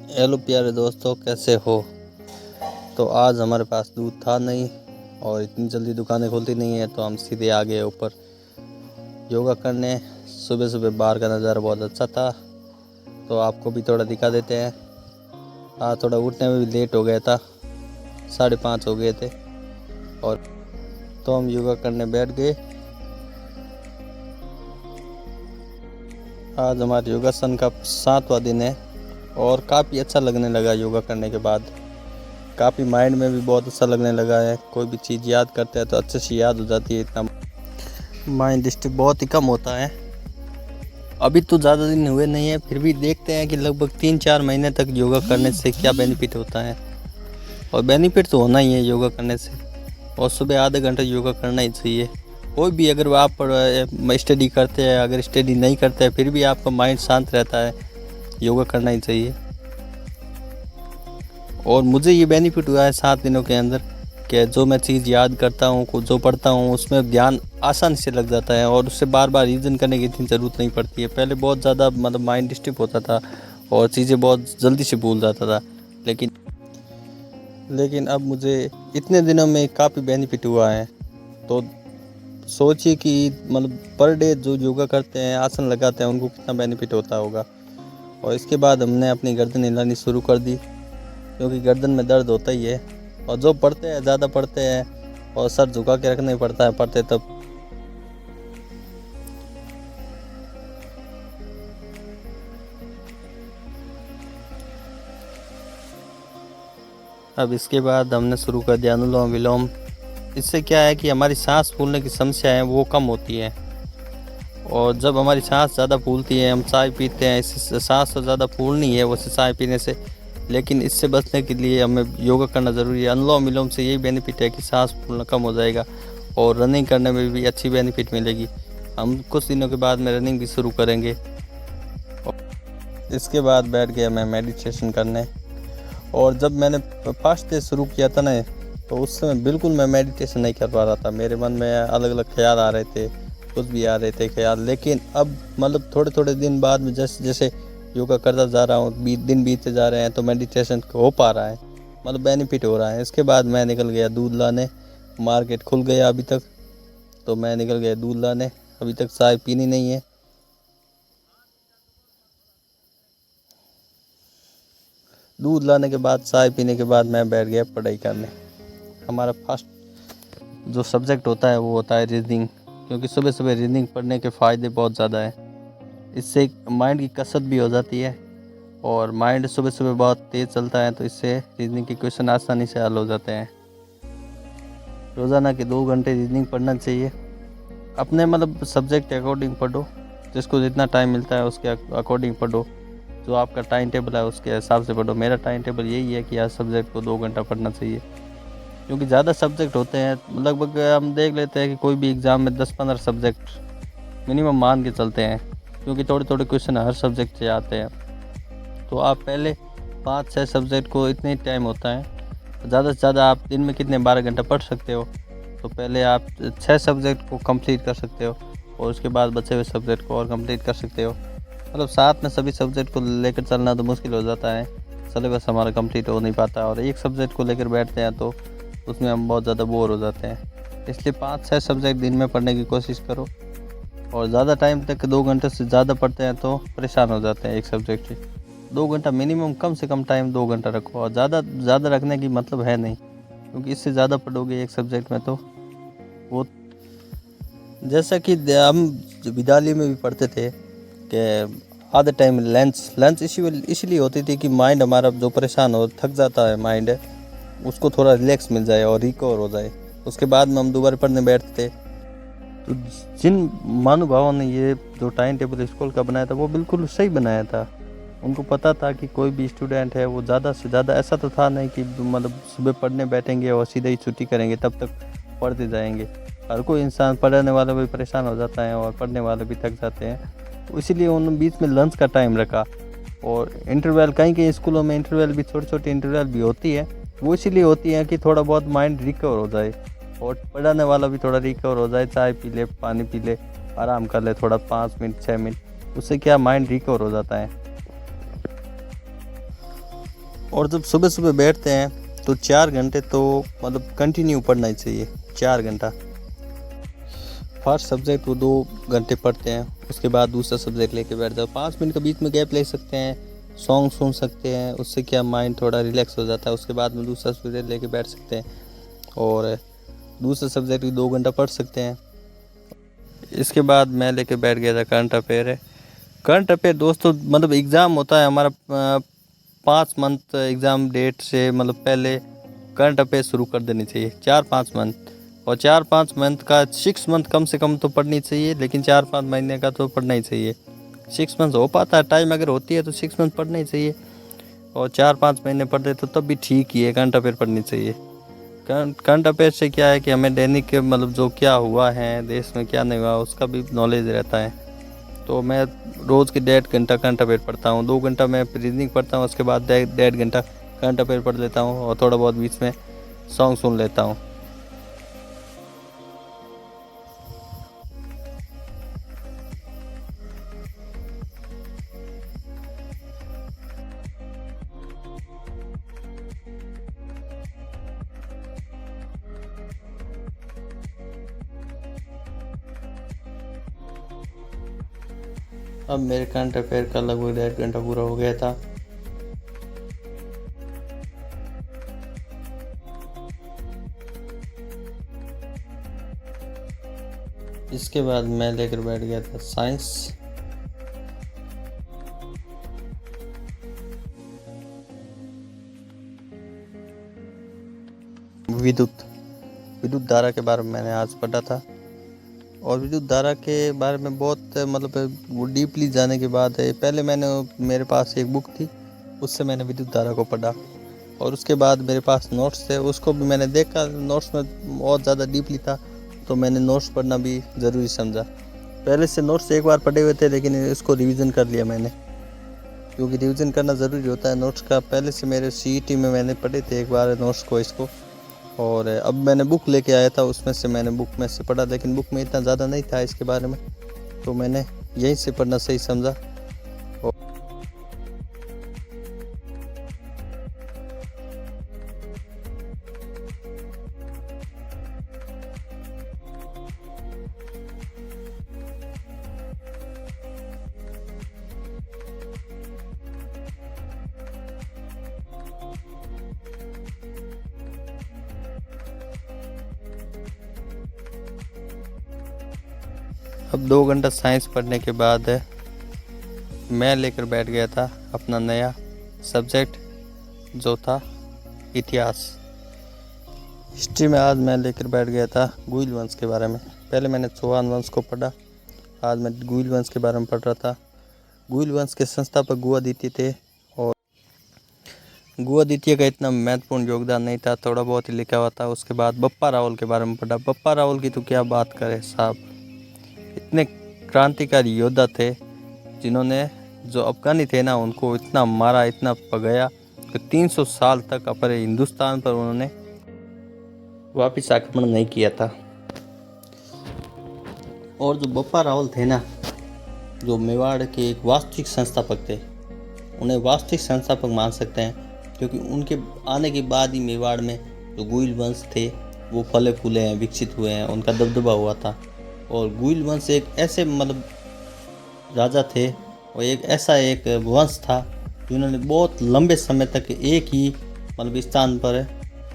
Hello प्यारे दोस्तों, कैसे हो। तो आज हमारे पास दूध था नहीं और इतनी जल्दी दुकानें खुलती नहीं है, तो हम सीधे आ गए ऊपर योगा करने। सुबह सुबह बाहर का नज़ारा बहुत अच्छा था, तो आपको भी थोड़ा दिखा देते हैं। आज थोड़ा उठने में भी लेट हो गया था, 5:30 हो गए थे, और तो हम योगा करने बैठ गए। आज हमारे योगासन का 7वां दिन है और काफ़ी अच्छा लगने लगा योगा करने के बाद। काफ़ी माइंड में भी बहुत अच्छा लगने लगा है। कोई भी चीज़ याद करते हैं तो अच्छे से याद हो जाती है। इतना माइंड डिस्टर्ब बहुत ही कम होता है। अभी तो ज़्यादा दिन हुए नहीं है, फिर भी देखते हैं कि लगभग 3-4 महीने तक योगा करने से क्या बेनिफिट होता है। और बेनिफिट तो होना ही है योगा करने से। और सुबह आधे घंटे योगा करना ही चाहिए। कोई भी, अगर आप स्टडी करते हैं, अगर स्टडी नहीं करते हैं, फिर भी आपका माइंड शांत रहता है, योगा करना ही चाहिए। और मुझे ये बेनिफिट हुआ है 7 दिनों के अंदर कि जो मैं चीज़ याद करता हूँ, जो पढ़ता हूँ, उसमें ध्यान आसानी से लग जाता है और उससे बार बार रिविज़न करने की इतनी ज़रूरत नहीं पड़ती है। पहले बहुत ज़्यादा माइंड डिस्टर्ब होता था और चीज़ें बहुत जल्दी से भूल जाता था, लेकिन अब मुझे इतने दिनों में काफ़ी बेनिफिट हुआ है। तो सोचिए कि पर डे जो योगा करते हैं, आसन लगाते हैं, उनको कितना बेनिफिट होता होगा। और इसके बाद हमने अपनी गर्दन हिलानी शुरू कर दी, क्योंकि गर्दन में दर्द होता ही है। और जो पढ़ते हैं, ज़्यादा पढ़ते हैं और सर झुका के रखना ही पड़ता है पढ़ते तब। अब इसके बाद हमने शुरू कर दिया अनुलोम विलोम। इससे क्या है कि हमारी सांस फूलने की समस्या है वो कम होती है। और जब हमारी सांस ज़्यादा फूलती है, हम चाय पीते हैं, इससे सांस तो ज़्यादा फूलनी है वैसे चाय पीने से, लेकिन इससे बचने के लिए हमें योगा करना ज़रूरी है। अनुलोम विलोम से यही बेनिफिट है कि सांस फूलना कम हो जाएगा और रनिंग करने में भी अच्छी बेनिफिट मिलेगी। हम कुछ दिनों के बाद में रनिंग भी शुरू करेंगे। इसके बाद बैठ गया मैं मेडिटेशन करने। और जब मैंने फर्स्ट डे शुरू किया था ना, तो उस समय बिल्कुल मैं मेडिटेशन नहीं कर पा रहा था। मेरे मन में अलग अलग ख्याल आ रहे थे, कुछ भी आ रहे थे ख्याल। लेकिन अब थोड़े थोड़े दिन बाद में जैसे जैसे योगा करता जा रहा हूँ, दिन बीतते जा रहे हैं, तो मेडिटेशन हो पा रहा है, बेनिफिट हो रहा है। इसके बाद मैं निकल गया दूध लाने। मार्केट खुल गया अभी तक, तो मैं निकल गया दूध लाने। अभी तक चाय पीनी नहीं है। दूध लाने के बाद, चाय पीने के बाद मैं बैठ गया पढ़ाई करने। हमारा फर्स्ट जो सब्जेक्ट होता है वो होता है रीजनिंग, क्योंकि सुबह सुबह रीजनिंग पढ़ने के फ़ायदे बहुत ज़्यादा हैं। इससे माइंड की कसरत भी हो जाती है और माइंड सुबह सुबह बहुत तेज़ चलता है, तो इससे रीजनिंग के क्वेश्चन आसानी से हल हो जाते हैं। रोज़ाना के 2 घंटे रीजनिंग पढ़ना चाहिए। अपने सब्जेक्ट के अकॉर्डिंग पढ़ो, जिसको जितना टाइम मिलता है उसके अकॉर्डिंग पढ़ो। जो आपका टाइम टेबल है उसके हिसाब से पढ़ो। मेरा टाइम टेबल यही है कि हर सब्जेक्ट को 2 घंटा पढ़ना चाहिए, क्योंकि ज़्यादा सब्जेक्ट होते हैं। लगभग हम देख लेते हैं कि कोई भी एग्ज़ाम में 10-15 सब्जेक्ट मिनिमम मान के चलते हैं, क्योंकि थोड़े थोड़े क्वेश्चन हर सब्जेक्ट से आते हैं। तो आप पहले 5-6 सब्जेक्ट को इतने ही टाइम होता है, ज़्यादा से ज़्यादा आप दिन में कितने 12 घंटे पढ़ सकते हो। तो पहले आप 6 सब्जेक्ट को कंप्लीट कर सकते हो और उसके बाद बचे हुए सब्जेक्ट को और कंप्लीट कर सकते हो। साथ में सभी सब्जेक्ट को लेकर चलना तो मुश्किल हो जाता है, सिलेबस हमारा कंप्लीट हो नहीं पाता, और एक सब्जेक्ट को लेकर बैठते हैं तो उसमें हम बहुत ज़्यादा बोर हो जाते हैं। इसलिए 5-6 सब्जेक्ट दिन में पढ़ने की कोशिश करो। और ज़्यादा टाइम तक 2 घंटे से ज़्यादा पढ़ते हैं तो परेशान हो जाते हैं एक सब्जेक्ट से। 2 घंटा मिनिमम, कम से कम टाइम 2 घंटा रखो। और ज़्यादा रखने की मतलब है नहीं, क्योंकि इससे ज़्यादा पढ़ोगे एक सब्जेक्ट में तो वो, जैसा कि हम विद्यालय में भी पढ़ते थे कि आधे टाइम लंच इसीलिए होती थी कि माइंड हमारा जो परेशान हो, थक जाता है माइंड, उसको थोड़ा रिलैक्स मिल जाए और रिकवर हो जाए। उसके बाद में हम दोबारा पढ़ने बैठते थे। तो जिन महानुभावों ने ये जो टाइम टेबल स्कूल का बनाया था वो बिल्कुल सही बनाया था। उनको पता था कि कोई भी स्टूडेंट है वो ज़्यादा से ज़्यादा, ऐसा तो था नहीं कि सुबह पढ़ने बैठेंगे और सीधे ही छुट्टी करेंगे, तब तक पढ़ते जाएंगे। हर कोई इंसान, पढ़ने वाला भी परेशान हो जाता है और पढ़ने वाले भी थक जाते हैं। तो इसीलिए उन्होंने बीच में लंच का टाइम रखा। और इंटरवल, कहीं स्कूलों में इंटरवल भी, छोटी छोटी इंटरवल भी होती है। वो इसीलिए होती है कि थोड़ा बहुत माइंड रिकवर हो जाए और पढ़ाने वाला भी थोड़ा रिकवर हो जाए। चाय पी ले, पानी पी ले, आराम कर ले थोड़ा 5 मिनट 6 मिनट, उससे क्या माइंड रिकवर हो जाता है। और जब सुबह सुबह बैठते हैं तो 4 घंटे तो मतलब कंटिन्यू पढ़ना ही चाहिए, 4 घंटा। फर्स्ट सब्जेक्ट वो 2 घंटे पढ़ते हैं, उसके बाद दूसरा सब्जेक्ट लेके बैठ जाओ। 5 मिनट का बीच में गैप ले सकते हैं, सॉन्ग सुन सकते हैं, उससे क्या माइंड थोड़ा रिलैक्स हो जाता है। उसके बाद में दूसरा सब्जेक्ट लेके बैठ सकते हैं और दूसरा सब्जेक्ट भी 2 घंटा पढ़ सकते हैं। इसके बाद मैं लेके बैठ गया था करंट अफेयर है। करंट अफेयर दोस्तों मतलब एग्ज़ाम होता है हमारा 5 मंथ एग्ज़ाम डेट से मतलब पहले करंट अफेयर शुरू कर देनी चाहिए, 4-5 मंथ। और 4-5 मंथ का 6 मंथ कम से कम तो पढ़नी चाहिए, लेकिन 4-5 महीने का तो पढ़ना ही चाहिए। 6 मंथ हो पाता है, टाइम अगर होती है तो 6 मंथ पढ़ना ही चाहिए। और 4-5 महीने पढ़ते तो तब भी ठीक ही है, करंट अफेयर पढ़नी चाहिए। करंट अफेयर से क्या है कि हमें दैनिक मतलब जो क्या हुआ है देश में, क्या नहीं हुआ, उसका भी नॉलेज रहता है। तो मैं रोज़ के 1.5 घंटा करंट अफेयर पढ़ता हूँ, 2 घंटा मैं रीजनिंग पढ़ता हूँ, उसके बाद 1.5 घंटा करंट अफेयर पढ़ लेता हूँ और थोड़ा बहुत बीच में सॉन्ग सुन लेता हूँ। अब मेरे करंट अफेयर का लगभग 1.5 घंटा पूरा हो गया था। इसके बाद मैं लेकर बैठ गया था साइंस। विद्युत विद्युत धारा के बारे में मैंने आज पढ़ा था और विद्युत धारा के बारे में बहुत मतलब वो डीपली जाने के बाद है। पहले मेरे पास एक बुक थी, उससे मैंने विद्युत धारा को पढ़ा और उसके बाद मेरे पास नोट्स थे, उसको भी मैंने देखा। नोट्स में बहुत ज़्यादा डीपली था तो मैंने नोट्स पढ़ना भी ज़रूरी समझा। पहले से नोट्स एक बार पढ़े हुए थे लेकिन इसको रिवीजन कर लिया मैंने, क्योंकि रिवीजन करना ज़रूरी होता है नोट्स का। पहले से मेरे सीईटी में मैंने पढ़े थे एक बार नोट्स को इसको, और अब मैंने बुक लेके आया था, उसमें से मैंने बुक में से पढ़ा, लेकिन बुक में इतना ज़्यादा नहीं था इसके बारे में, तो मैंने यहीं से पढ़ना सही समझा। अब 2 घंटा साइंस पढ़ने के बाद मैं लेकर बैठ गया था अपना नया सब्जेक्ट जो था इतिहास। हिस्ट्री में आज मैं लेकर बैठ गया था गुइल वंश के बारे में। पहले मैंने चौहान वंश को पढ़ा, आज मैं गुइल वंश के बारे में पढ़ रहा था। गुइल वंश के संस्थापक गुआदित्य थे और गुआदित्य का इतना महत्वपूर्ण योगदान नहीं था, थोड़ा बहुत ही लिखा हुआ था। उसके बाद बप्पा रावल के बारे में पढ़ा। बप्पा रावल की तो क्या बात करें साहब, इतने क्रांतिकारी योद्धा थे जिन्होंने जो अफगानी थे ना उनको इतना मारा, इतना पगाया कि 300 साल तक अपने हिंदुस्तान पर उन्होंने वापस आक्रमण नहीं किया था। और जो बप्पा रावल थे ना, जो मेवाड़ के एक वास्तविक संस्थापक थे, उन्हें वास्तविक संस्थापक मान सकते हैं, क्योंकि उनके आने के बाद ही मेवाड़ में जो गुइल वंश थे वो फले फूले हैं, विकसित हुए हैं, उनका दबदबा हुआ था। और गुइल वंश एक ऐसे मतलब राजा थे और एक वंश था जिन्होंने बहुत लंबे समय तक एक ही मतलब स्थान पर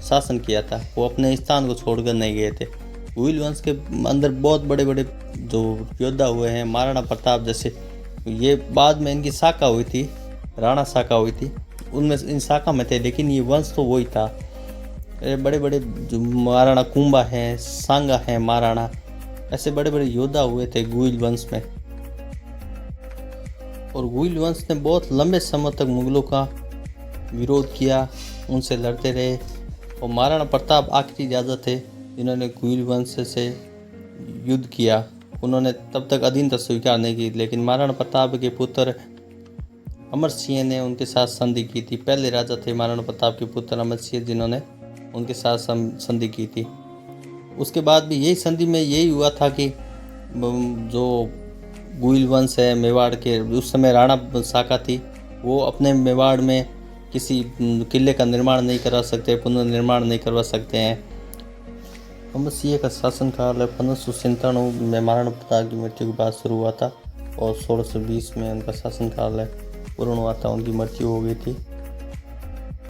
शासन किया था, वो अपने स्थान को छोड़कर नहीं गए थे। गुइल वंश के अंदर बहुत बड़े बड़े जो योद्धा हुए हैं, महाराणा प्रताप जैसे, ये बाद में इनकी शाखा हुई थी, राणा शाखा हुई थी, उनमें इन शाखा में थे, लेकिन ये वंश तो वही था। बड़े बड़े जो महाराणा कुंभा हैं, सांगा हैं महाराणा, ऐसे बड़े बड़े योद्धा हुए थे गुइल वंश में। और गुइल वंश ने बहुत लंबे समय तक मुगलों का विरोध किया, उनसे लड़ते रहे। और महाराणा प्रताप आखिरी राजा थे जिन्होंने गुइल वंश से युद्ध किया। उन्होंने तब तक अधीनता स्वीकार नहीं की, लेकिन महाराणा प्रताप के पुत्र अमर सिंह ने उनके साथ संधि की थी। पहले राजा थे महाराणा प्रताप के पुत्र अमर सिंह जिन्होंने उनके साथ संधि की थी। उसके बाद भी यही संधि में यही हुआ था कि जो गुइल वंश है मेवाड़ के, उस समय राणा शाखा थी, वो अपने मेवाड़ में किसी किले का निर्माण नहीं करा सकते, पुनर्निर्माण नहीं करवा सकते हैं। मोहम्मद सिंह का शासनकाल 1597 में महाराणा प्रताप की मृत्यु के बाद शुरू हुआ था और 1620 में उनका शासनकाल पूर्ण हुआ था, उनकी मृत्यु हो गई थी।